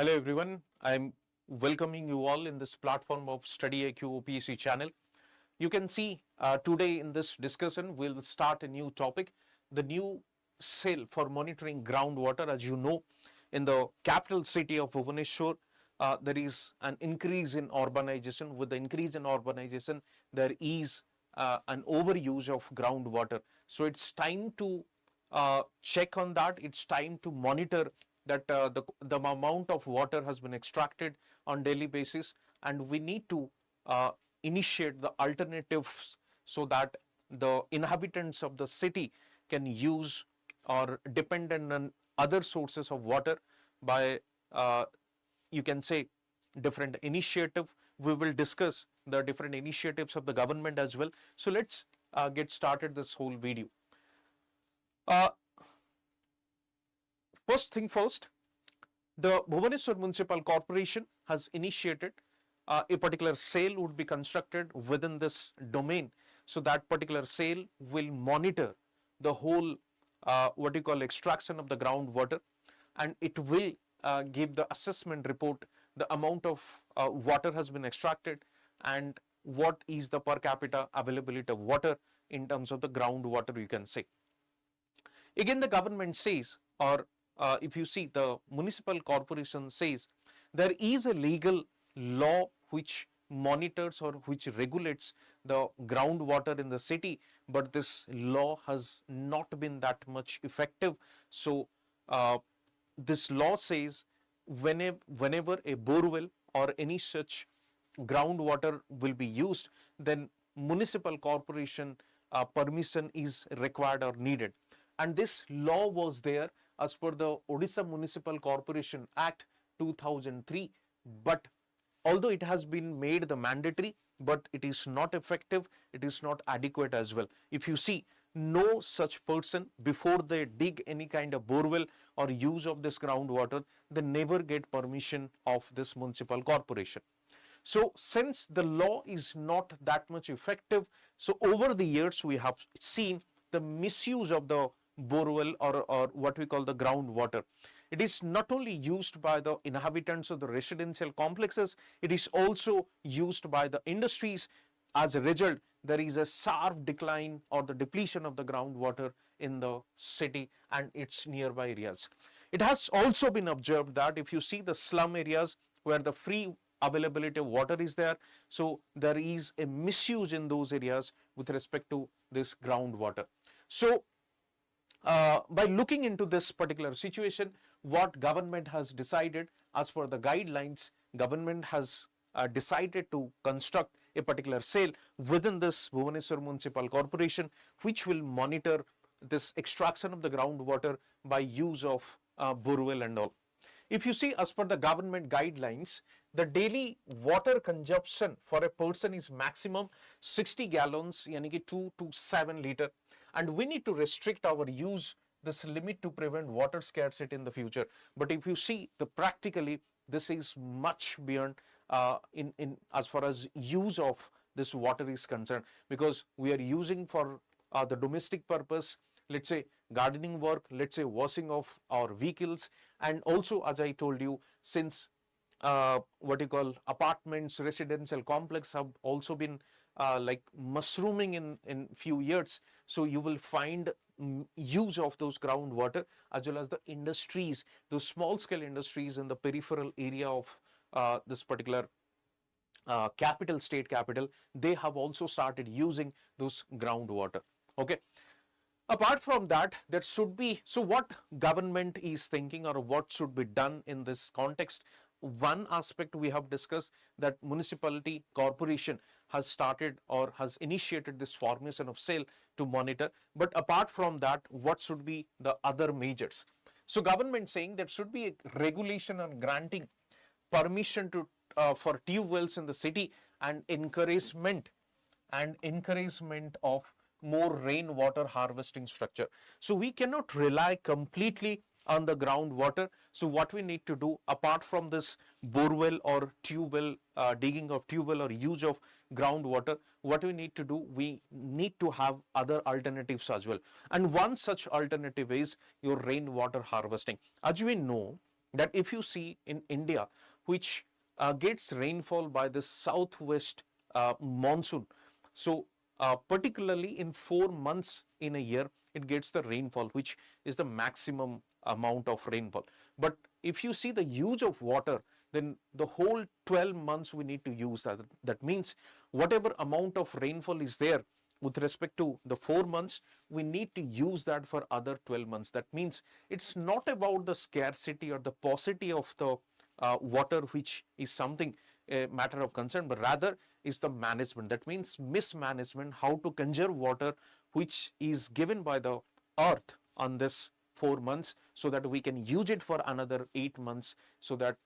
Hello everyone, I am welcoming you all in this platform of StudyIQ OPSC channel. You can see today in this discussion we'll start a new topic, the new cell for monitoring groundwater. As you know, in the capital city of Bhubaneswar, there is an increase in urbanization. With the increase in urbanization, there is an overuse of groundwater. So it's time to check on that. It's time to monitor that the amount of water has been extracted on daily basis, and we need to initiate the alternatives so that the inhabitants of the city can use or dependent on other sources of water by you can say different initiative. We will discuss the different initiatives of the government as well. So let's get started this whole video. First thing first, the Bhubaneswar Municipal Corporation has initiated a particular cell would be constructed within this domain. So that particular cell will monitor the whole what you call extraction of the groundwater, and it will give the assessment report, the amount of water has been extracted and what is the per capita availability of water in terms of the groundwater, you can say. Again, the government says, or if you see, the municipal corporation says there is a legal law which monitors or which regulates the groundwater in the city, but this law has not been that much effective. So this law says whenever a borewell or any such groundwater will be used, then municipal corporation permission is required or needed. And this law was there as per the Odisha Municipal Corporation Act 2003, but although it has been made the mandatory, but it is not effective, it is not adequate as well. If you see, no such person before they dig any kind of borewell or use of this groundwater, they never get permission of this municipal corporation. So since the law is not that much effective, so over the years we have seen the misuse of the borewell or what we call the groundwater. It is not only used by the inhabitants of the residential complexes, it is also used by the industries. As a result, there is a sharp decline or the depletion of the groundwater in the city and its nearby areas. It has also been observed that if you see the slum areas where the free availability of water is there, so there is a misuse in those areas with respect to this groundwater. So by looking into this particular situation, what government has decided, as per the guidelines, government has decided to construct a particular cell within this Bhubaneswar Municipal Corporation, which will monitor this extraction of the groundwater by use of borewell and all. If you see, as per the government guidelines, the daily water consumption for a person is maximum 60 gallons, yani 2 to 7 liter. And we need to restrict our use, this limit, to prevent water scarcity in the future. But if you see, the practically this is much beyond in as far as use of this water is concerned, because we are using for the domestic purpose, let's say gardening work, let's say washing of our vehicles, and also, as I told you, since what you call apartments, residential complex have also been like mushrooming in few years. So you will find use of those groundwater as well as the industries, those small scale industries in the peripheral area of this particular capital, state capital, they have also started using those groundwater. Okay. Apart from that, there should be, so what government is thinking or what should be done in this context? One aspect we have discussed, that municipality corporation has started or has initiated this formation of cell to monitor. But apart from that, what should be the other measures? So government saying there should be a regulation on granting permission to for tube wells in the city and encouragement of more rainwater harvesting structure. So we cannot rely completely on the groundwater. So what we need to do, apart from this borewell or tube well, digging of tube well or use of groundwater, what we need to do, we need to have other alternatives as well. And one such alternative is your rainwater harvesting. As we know, that if you see in India, which gets rainfall by the southwest monsoon, so particularly in 4 months in a year, it gets the rainfall, which is the maximum amount of rainfall. But if you see the use of water, then the whole 12 months we need to use that. That means whatever amount of rainfall is there with respect to the 4 months, we need to use that for other 12 months. That means it's not about the scarcity or the paucity of the water, which is something a matter of concern, but rather is the management. That means mismanagement, how to conserve water which is given by the earth on this 4 months, so that we can use it for another 8 months, so that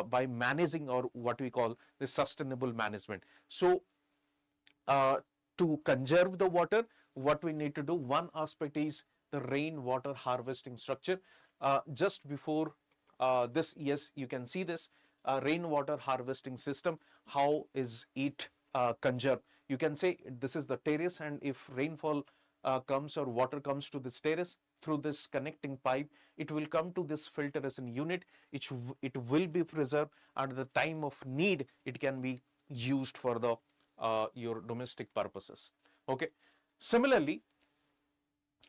by managing, or what we call the sustainable management. So to conserve the water, what we need to do, one aspect is the rainwater harvesting structure. Just before this, yes, you can see this rainwater harvesting system. How is it conserved? You can say this is the terrace, and if rainfall comes or water comes to this terrace, through this connecting pipe, it will come to this filtration unit. It will be preserved, and at the time of need, it can be used for the your domestic purposes. Okay. Similarly,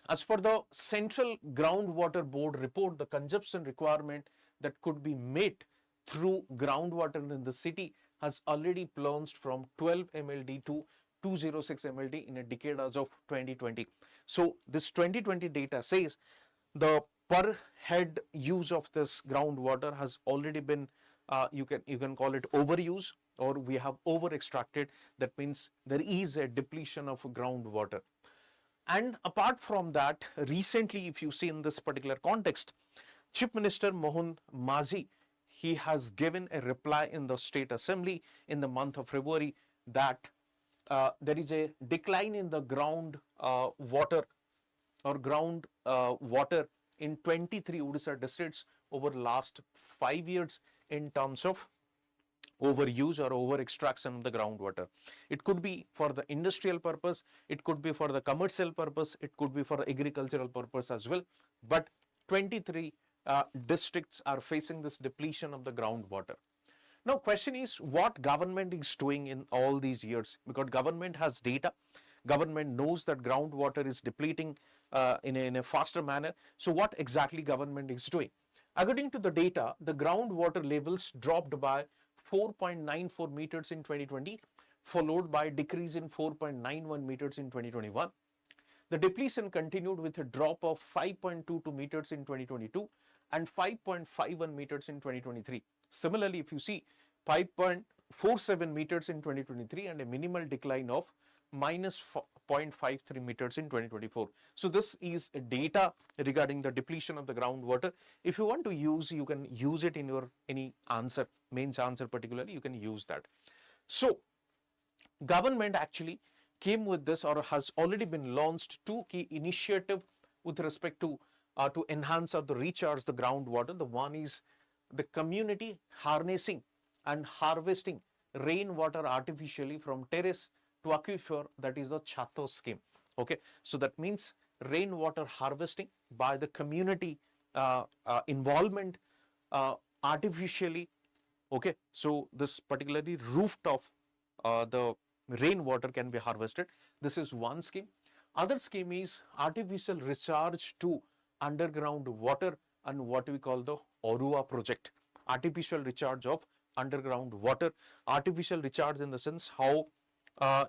as per the Central Groundwater Board report, the consumption requirement that could be met through groundwater in the city has already plunged from 12 MLD to 206 MLD in a decade as of 2020. So this 2020 data says the per head use of this groundwater has already been, you can call it overuse, or we have over extracted. That means there is a depletion of groundwater. And apart from that, recently, if you see in this particular context, Chief Minister Mohan Mazi, he has given a reply in the State Assembly in the month of February that there is a decline in the ground water or ground water in 23 Odisha districts over last 5 years in terms of overuse or over extraction of the groundwater. It could be for the industrial purpose, it could be for the commercial purpose, it could be for agricultural purpose as well. But 23 districts are facing this depletion of the groundwater. Now, question is what government is doing in all these years, because government has data, government knows that groundwater is depleting in a faster manner. So what exactly government is doing? According to the data, the groundwater levels dropped by 4.94 meters in 2020, followed by a decrease in 4.91 meters in 2021. The depletion continued with a drop of 5.22 meters in 2022 and 5.51 meters in 2023. Similarly, if you see 5.47 meters in 2023 and a minimal decline of minus 0.53 meters in 2024. So this is a data regarding the depletion of the groundwater. If you want to use, you can use it in your any answer, mains answer particularly, you can use that. So government actually came with this, or has already been launched, two key initiatives with respect to enhance or to recharge the groundwater. The one is the community harnessing and harvesting rainwater artificially from terrace to aquifer, that is the Chhato scheme. Okay, so that means rainwater harvesting by the community involvement artificially. Okay, so this particularly rooftop the rainwater can be harvested. This is one scheme. Other scheme is artificial recharge to underground water, and what we call the ORUA project, artificial recharge of underground water. Artificial recharge in the sense how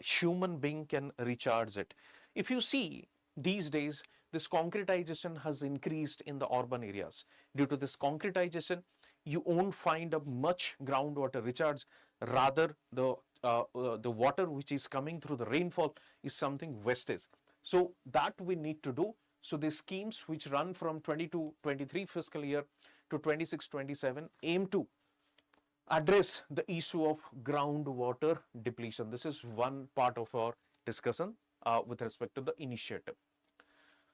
human being can recharge it. If you see these days, this concretization has increased in the urban areas. Due to this concretization, you won't find a much groundwater recharge. Rather, the water which is coming through the rainfall is something wastage. So that we need to do. So the schemes which run from 22-23 fiscal year to 26-27 aim to address the issue of groundwater depletion. This is one part of our discussion with respect to the initiative.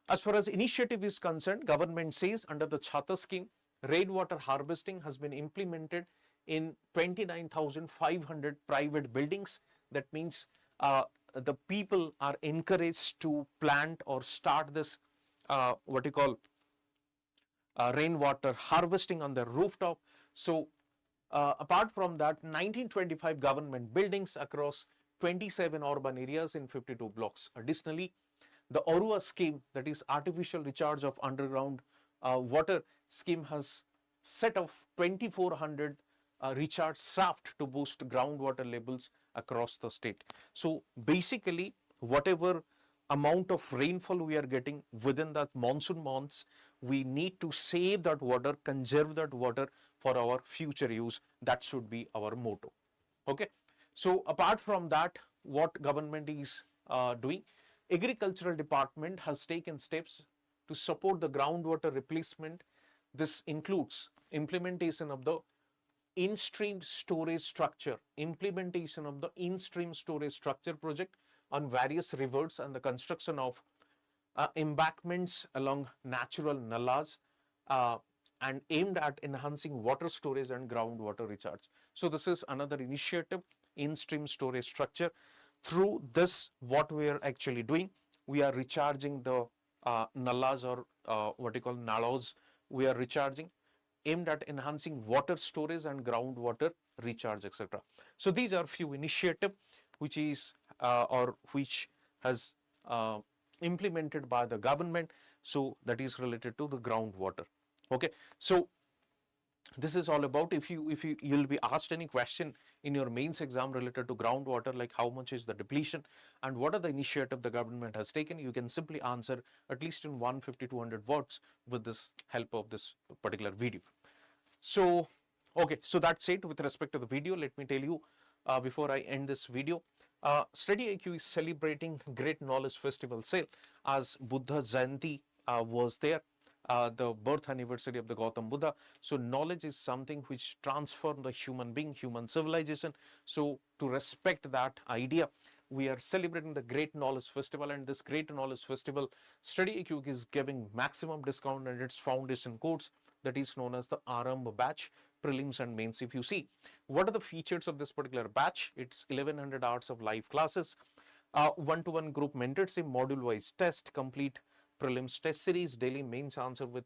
As far as initiative is concerned, government says under the Chhato scheme, rainwater harvesting has been implemented in 29,500 private buildings. That means the people are encouraged to plant or start this what you call rainwater harvesting on the rooftop. So apart from that, 1925 government buildings across 27 urban areas in 52 blocks. Additionally, the ORUA scheme, that is artificial recharge of underground water scheme, has set of 2400 recharge shaft to boost groundwater levels across the state. So basically, whatever amount of rainfall we are getting within that monsoon months, we need to save that water, conserve that water for our future use. That should be our motto. Okay. So apart from that, what government is doing, agricultural department has taken steps to support the groundwater replacement. This includes implementation of the in-stream storage structure, project on various rivers, and the construction of embankments along natural nalas, and aimed at enhancing water storage and groundwater recharge. So this is another initiative, in-stream storage structure. Through this, what we are actually doing, we are recharging the nalas, or what you call nalos, we are recharging, aimed at enhancing water storage and groundwater recharge, etc. So these are few initiatives which is which has implemented by the government. So that is related to the groundwater. Okay, so this is all about, if you'll be asked any question in your mains exam related to groundwater, like how much is the depletion and what are the initiative the government has taken, you can simply answer at least in 150-200 words with this help of this particular video. So okay, so that's it with respect to the video. Let me tell you before I end this video, StudyIQ is celebrating Great Knowledge Festival sale, as Buddha Jayanti was there, the birth anniversary of the Gautam Buddha. So knowledge is something which transforms the human being, human civilization. So to respect that idea, we are celebrating the Great Knowledge Festival, and this Great Knowledge Festival, StudyIQ is giving maximum discount on its foundation course, that is known as the Aarambh batch, prelims and mains. If you see, what are the features of this particular batch? It's 1100 hours of live classes, one-to-one group mentorship, module-wise test, complete prelims test series, daily mains answer with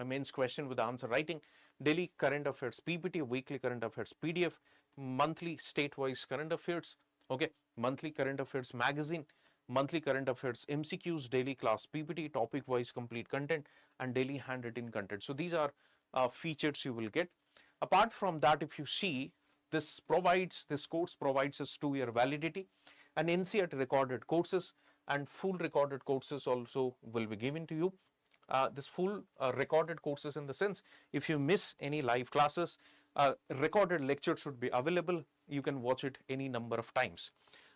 mains question with answer writing, daily current affairs PPT, weekly current affairs PDF, monthly state-wise current affairs, okay, monthly current affairs magazine, monthly current affairs MCQs, daily class PPT, topic-wise complete content, and daily handwritten content. So these are features you will get. Apart from that, if you see, this course provides us 2-year validity, and NCERT recorded courses and full recorded courses also will be given to you. This full recorded courses, in the sense, if you miss any live classes, recorded lecture should be available. You can watch it any number of times,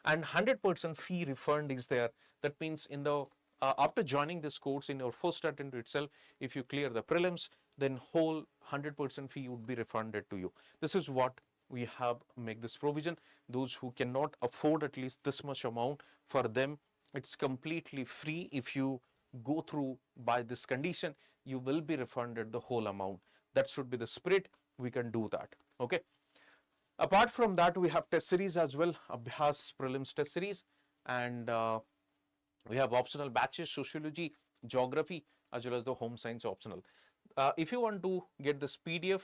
and 100% fee refund is there. That means in the after joining this course, in your first attempt itself, if you clear the prelims, then whole 100% fee would be refunded to you. This is what we have make this provision. Those who cannot afford at least this much amount, for them it's completely free. If you go through by this condition, you will be refunded the whole amount. That should be the spirit. We can do that. Okay. Apart from that, we have test series as well, Abhyas prelims test series, and we have optional batches, sociology, geography, as well as the home science optional. If you want to get this PDF,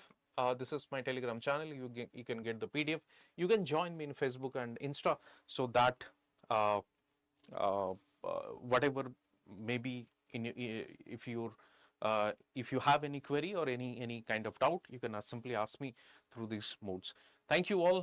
this is my Telegram channel. You can get the PDF. You can join me in Facebook and Insta, so that whatever maybe if you have any query or any kind of doubt, you can simply ask me through these modes. Thank you all.